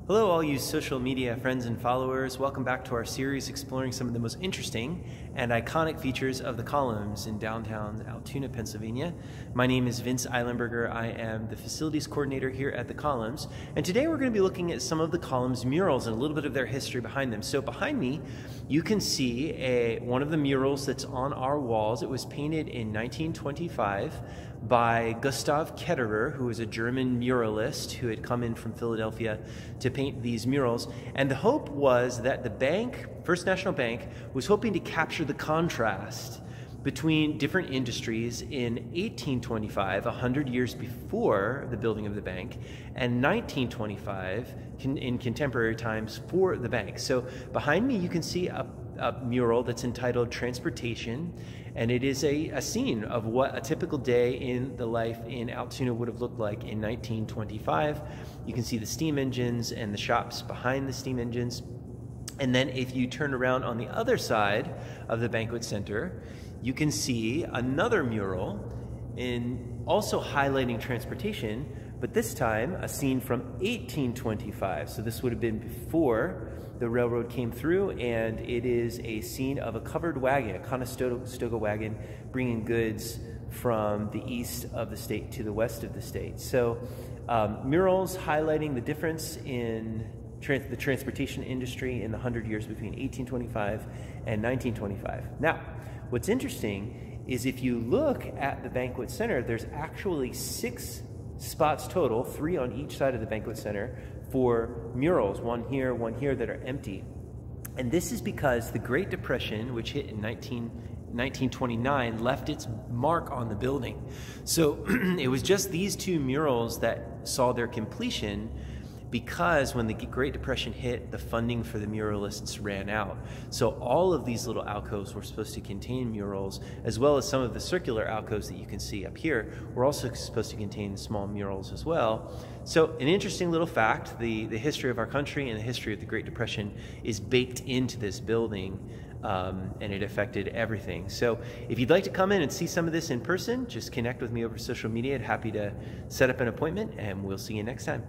Hello all you social media friends and followers. Welcome back to our series exploring some of the most interesting and iconic features of the columns in downtown Altoona, Pennsylvania. My name is Vince Eilenberger. I am the facilities coordinator here at the columns. And today we're going to be looking at some of the columns murals and a little bit of their history behind them. So behind me, you can see one of the murals that's on our walls. It was painted in 1925 by Gustav Ketterer, who was a German muralist who had come in from Philadelphia to paint these murals. And the hope was that the bank, First National Bank, was hoping to capture the contrast between different industries in 1825, 100 years before the building of the bank, and 1925 in contemporary times for the bank. So behind me you can see a mural that's entitled Transportation, and it is a scene of what a typical day in the life in Altoona would have looked like in 1925. You can see the steam engines and the shops behind the steam engines. And then if you turn around on the other side of the banquet center, you can see another mural also highlighting transportation, but this time a scene from 1825. So this would have been before the railroad came through, and it is a scene of a covered wagon, a Conestoga wagon, bringing goods from the east of the state to the west of the state. So murals highlighting the difference in the transportation industry in the 100 years between 1825 and 1925. Now, what's interesting is if you look at the banquet center, there's actually 6 spots total, 3 on each side of the banquet center, for murals, one here, that are empty. And this is because the Great Depression, which hit in 1929, left its mark on the building. So it was just these 2 murals that saw their completion, because when the Great Depression hit, the funding for the muralists ran out. So all of these little alcoves were supposed to contain murals, as well as some of the circular alcoves that you can see up here were also supposed to contain small murals as well. So an interesting little fact, the history of our country and the history of the Great Depression is baked into this building, and it affected everything. So if you'd like to come in and see some of this in person, just connect with me over social media. I'm happy to set up an appointment, and we'll see you next time.